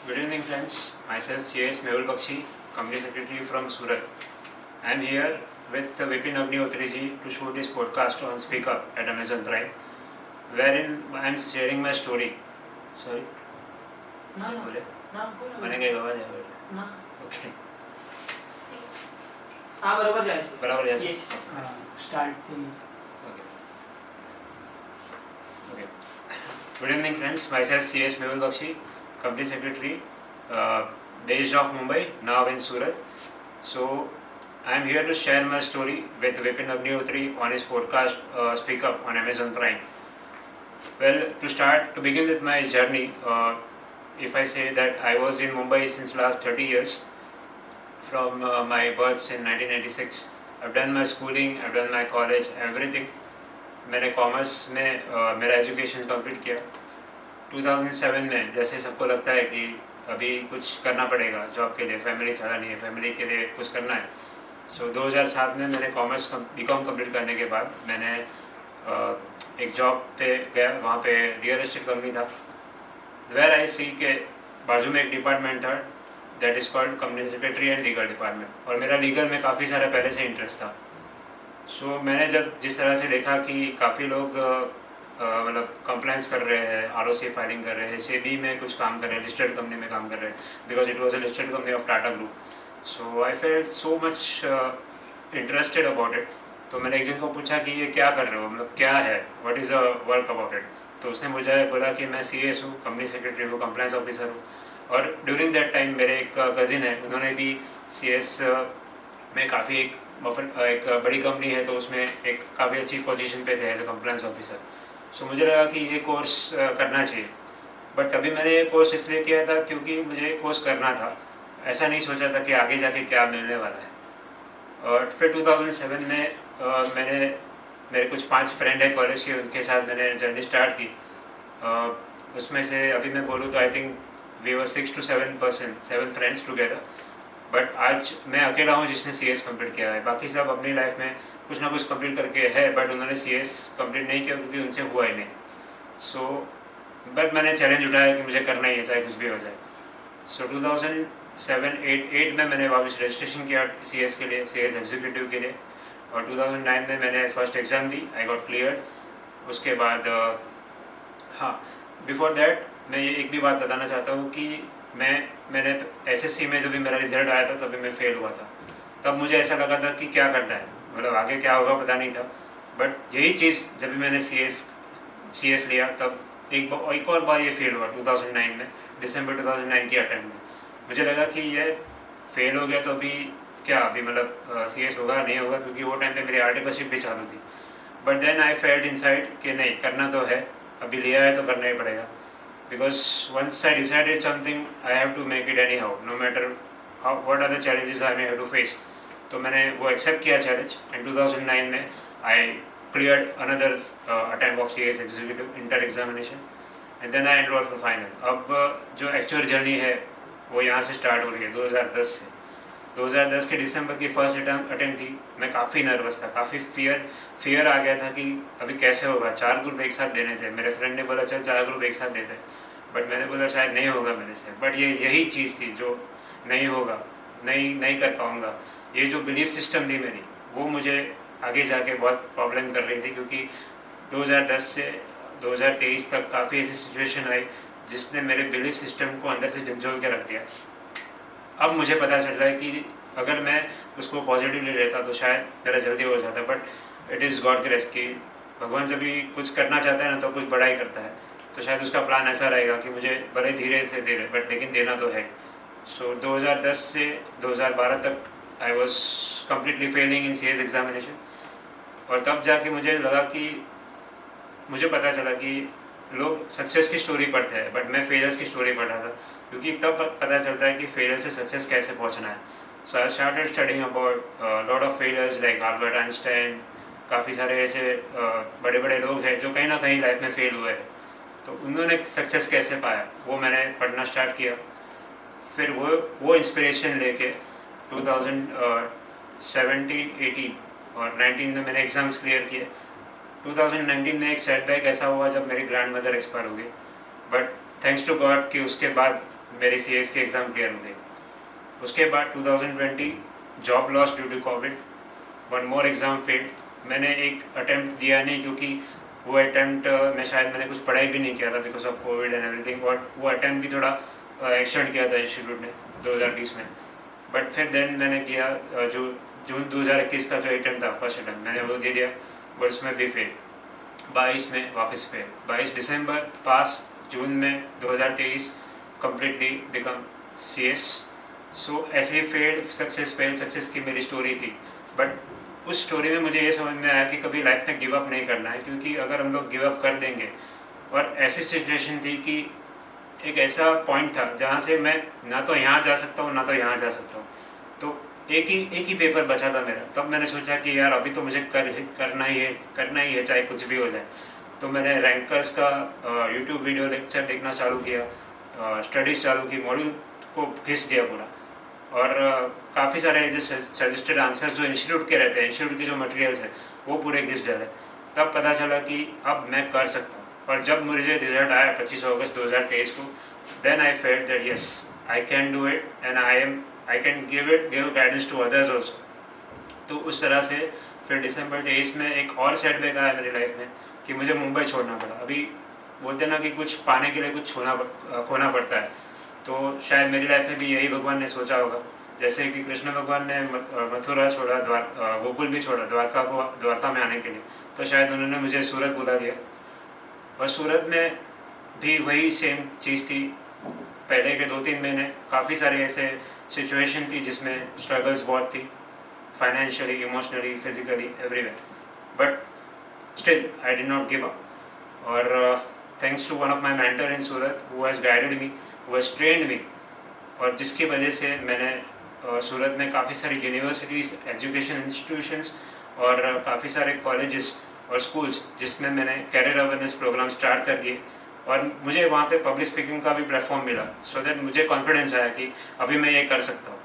Good evening, friends. Myself, C.S. Mehul Bakshi, Company Secretary from Surat. I am here with Vipin Agnihotri ji to shoot this podcast on Speak Up at Amazon Prime, wherein I am sharing my story. Sorry? ना बोले? बोला मैंने क्या आवाज है बोले? ना Okay. हाँ बराबर जायचं बराबर जायचं? यस स्टार्ट थी Okay. Okay. Good evening, friends. Myself, C.S. Mehul Bakshi, Company Secretary, based off Mumbai, now in Surat. So, I am here to share my story with Vipin Agnihotri on his podcast Speak Up on Amazon Prime. Well, to begin with my journey, if I say that I was in Mumbai since last 30 years, from my birth in 1996. I've done my schooling, I've done my college, everything. मैंने commerce में मेरा education complete किया 2007 में। जैसे सबको लगता है कि अभी कुछ करना पड़ेगा जॉब के लिए, फैमिली चला नहीं है, फैमिली के लिए कुछ करना है। सो 2007 में मैंने कॉमर्स बीकॉम कंप्लीट करने के बाद मैंने एक जॉब पे गया। वहाँ पे रियल एस्टेट कंपनी था, वेयर आई सी के बाजू में एक डिपार्टमेंट था that is called company secretary and legal department, और मेरा लीगल में काफ़ी सारा पहले से इंटरेस्ट था। सो मैंने जब जिस तरह से देखा कि काफ़ी लोग मतलब कंप्लेंट्स कर रहे हैं, आरओसी फाइलिंग कर रहे हैं, सेबी में कुछ काम कर रहे हैं, लिस्टेड कंपनी में काम कर रहे हैं, because it was a listed company of Tata group. So I felt so much interested about it. तो मैंने एक जन को पूछा कि ये क्या कर रहे हो, मतलब क्या है, what is a work about it. तो उसने मुझे बोला कि मैं CS हूँ, कंपनी सेक्रेटरी हूँ, कंप्लायंस ऑफिसर हूँ। और ड्यूरिंग दैट टाइम मेरे एक कज़िन है, उन्होंने भी CS में काफ़ी एक बड़ी कंपनी है तो उसमें एक काफ़ी अच्छी पोजीशन पे थे एज अ कंप्लायंस ऑफिसर। सो मुझे लगा कि ये कोर्स करना चाहिए। बट तभी मैंने ये कोर्स इसलिए किया था क्योंकि मुझे कोर्स करना था, ऐसा नहीं सोचा था कि आगे जाके क्या मिलने वाला है। और फिर 2007 में मेरे कुछ 5 फ्रेंड है कॉलेज के, उनके साथ मैंने जर्नी स्टार्ट की। उसमें से अभी मैं बोलूँ तो I think we were 6 to 7 friends together. But आज मैं अकेला हूँ जिसने CS कंप्लीट किया है। बाकी सब अपनी लाइफ में कुछ ना कुछ कंप्लीट करके है, बट उन्होंने CS कंप्लीट नहीं किया क्योंकि उनसे हुआ ही नहीं। सो बट मैंने चैलेंज उठाया कि मुझे करना ही है, चाहे कुछ भी हो जाए। सो 2007-8 में मैंने वापस रजिस्ट्रेशन किया CS के लिए, CS एग्जीक्यूटिव के लिए। और 2009 में मैंने first exam the, I got cleared. उसके बाद हाँ, बिफोर दैट मैं ये एक भी बात बताना चाहता हूँ कि मैंने SSC में जब भी मेरा रिजल्ट आया था तभी मैं फेल हुआ था। तब मुझे ऐसा लगा था कि क्या करना है, मतलब आगे क्या होगा पता नहीं था। बट यही चीज़ जब भी मैंने CS लिया तब एक और बार ये फेल हुआ 2009 में, दिसंबर 2009 की अटेम्प्ट में। मुझे लगा कि ये फेल हो गया तो अभी क्या, अभी मतलब CS होगा नहीं होगा, क्योंकि वो टाइम पे मेरी आर्टिकलशिप भी चालू थी। But then I felt inside कि नहीं, करना तो है, अभी लिया है तो करना ही पड़ेगा। Because once I decided something I have to make it anyhow, no matter how what are the challenges I may have to face. तो मैंने वो एक्सेप्ट किया चैलेंज, एंड 2009 में I cleared another attempt of CS executive inter examination, and then I enrol for final. अब जो actual journey है वो यहाँ से स्टार्ट हो रही है 2010 से। 2010 के दिसंबर की फर्स्ट अटेम्प्ट थी। मैं काफ़ी नर्वस था, काफ़ी फियर आ गया था कि अभी कैसे होगा। 4 ग्रुप एक साथ देने थे, मेरे फ्रेंड ने बोला चल 4 ग्रुप एक साथ देते, बट मैंने बोला शायद नहीं होगा मेरे से। बट यही चीज़ थी जो नहीं होगा, नहीं कर पाऊँगा। ये जो बिलीफ सिस्टम थी मेरी, वो मुझे आगे जाके बहुत प्रॉब्लम कर रही थी, क्योंकि 2010 से 2023 तक काफ़ी ऐसी सिचुएशन आई जिसने मेरे बिलीफ सिस्टम को अंदर से झंझोड़ के रख दिया। अब मुझे पता चल रहा है कि अगर मैं उसको पॉजिटिवली लेता तो शायद मेरा जल्दी हो जाता। But it is God grace कि भगवान जब भी कुछ करना चाहता है ना तो कुछ बड़ा ही करता है। तो शायद उसका प्लान ऐसा रहेगा कि मुझे बड़े धीरे से धीरे बट लेकिन देना तो है। सो 2010 से 2012 तक I was completely Fehling in CS examination. और तब जाके मुझे लगा कि मुझे पता चला कि लोग सक्सेस की स्टोरी पढ़ते हैं, बट मैं फेलियर्स की स्टोरी पढ़ रहा था, क्योंकि तब पता चलता है कि फेलियर से सक्सेस कैसे पहुंचना है। So I started studying about lot of failures like Albert Einstein. काफ़ी सारे ऐसे बड़े बड़े लोग हैं जो कहीं ना कहीं लाइफ में फेल हुए हैं, तो उन्होंने सक्सेस कैसे पाया वो मैंने पढ़ना स्टार्ट किया। फिर वो इंस्पिरेशन लेके 2017, 18 और 19 में मैंने एग्ज़ाम्स क्लियर किए। 2019 में एक सेटबैक ऐसा हुआ जब मेरी ग्रैंड मदर एक्सपायर हो गई, बट थैंक्स टू गॉड कि उसके बाद मेरी CS की एग्ज़ाम क्लियर हो गई। उसके बाद 2020 job loss due to covid, one more exam failed. मैंने एक अटैम्प्ट दिया नहीं क्योंकि वो अटैम्प्ट में शायद मैंने कुछ पढ़ाई भी नहीं किया था because of Covid and everything, और वो अटैम्प्ट भी थोड़ा एक्सटेंड किया था इंस्टीट्यूट ने 2020 में। बट फिर देन मैंने किया जो जून 2021 का जो अटैम्प्ट था फर्स्ट अटैम्प्ट मैंने वो दे दिया, बट उसमें भी फेल। 22 में वापस फेल, 22 दिसंबर पास, जून में 2023 कम्प्लीटली बिकम CS। सो ऐसे ही फेल सक्सेस की मेरी स्टोरी थी। बट उस स्टोरी में मुझे ये समझ में आया कि कभी लाइफ में गिव अप नहीं करना है, क्योंकि अगर हम लोग गिव अप कर देंगे, और ऐसी सिचुएशन थी कि एक ऐसा पॉइंट था जहाँ से मैं ना तो यहाँ जा सकता हूँ ना तो यहाँ जा सकता हूँ, तो एक ही पेपर बचा था मेरा। तब मैंने सोचा कि यार अभी तो मुझे करना ही है चाहे कुछ भी हो जाए। तो मैंने रैंकर्स का यूट्यूब वीडियो लेक्चर देखना चालू किया, स्टडीज़ चालू की, मॉड्यूल को घिस दिया पूरा, और काफ़ी सारे जो सजेस्टेड आंसर्स जो इंस्टीट्यूट के रहते हैं, इंस्टीट्यूट के जो मटेरियल्स हैं वो पूरे घिस डाले। तब पता चला कि अब मैं कर सकता हूँ। और जब मुझे रिजल्ट आया 25 अगस्त 2023 को, then I felt that yes I can do it and I can give guidance to others also. तो उस तरह से फिर दिसंबर 23 में एक और सेटबैक आया मेरी लाइफ में कि मुझे मुंबई छोड़ना पड़ा। अभी बोलते ना कि कुछ पाने के लिए कुछ खोना पड़ता है, तो शायद मेरी लाइफ में भी यही भगवान ने सोचा होगा। जैसे कि कृष्ण भगवान ने मथुरा छोड़ा, गोकुल भी छोड़ा द्वारका में आने के लिए, तो शायद उन्होंने मुझे सूरत बुला दिया। और सूरत में भी वही सेम चीज़ थी। पहले के 2-3 महीने काफ़ी सारे ऐसे सिचुएशन थी जिसमें स्ट्रगल्स बहुत थी, financially, emotionally, physically, everywhere, but still I did not give up. और thanks to one of my mentor in Surat who has guided me, who has trained me, और जिसकी वजह से मैंने सूरत में काफ़ी सारी यूनिवर्सिटीज़, एजुकेशन इंस्टीट्यूशंस और काफ़ी सारे कॉलेजेस और स्कूल्स जिसमें मैंने कैरियर अवेयरनेस प्रोग्राम स्टार्ट कर दिए, और मुझे वहाँ पे पब्लिक स्पीकिंग का भी प्लेटफॉर्म मिला, सो दैट मुझे कॉन्फिडेंस आया कि अभी मैं ये कर सकता हूँ।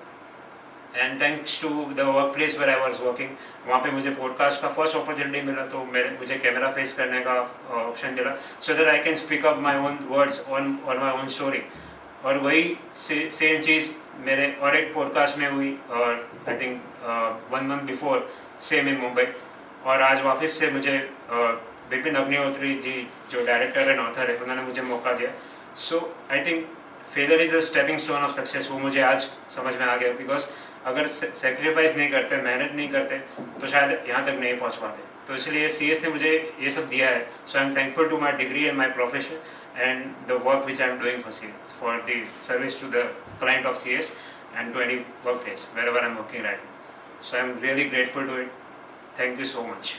And thanks to the workplace where I was working, वहाँ पे मुझे पॉडकास्ट का फर्स्ट अपॉर्चुनिटी मिला, तो मुझे कैमरा फेस करने का ऑप्शन मिला, so that I can speak up my own words on my own story. और वही सेम चीज़ मेरे और एक पॉडकास्ट में हुई, और I think 1 month before, same in Mumbai. और आज वापस से मुझे विपिन अग्निहोत्री जी जो डायरेक्टर एंड ऑथर है उन्होंने मुझे मौका दिया। So I think failure is a stepping stone of success, वो मुझे आज समझ में आ गया। बिकॉज अगर सेक्रीफाइस नहीं करते, मेहनत नहीं करते, तो शायद यहाँ तक नहीं पहुँच पाते। तो इसलिए CS ने मुझे ये सब दिया है। So I am thankful to my degree and my profession and the work which I am doing for CS, for the service to the client of CS and to any workplace wherever I am working right now. So I am really grateful to it. Thank you so much.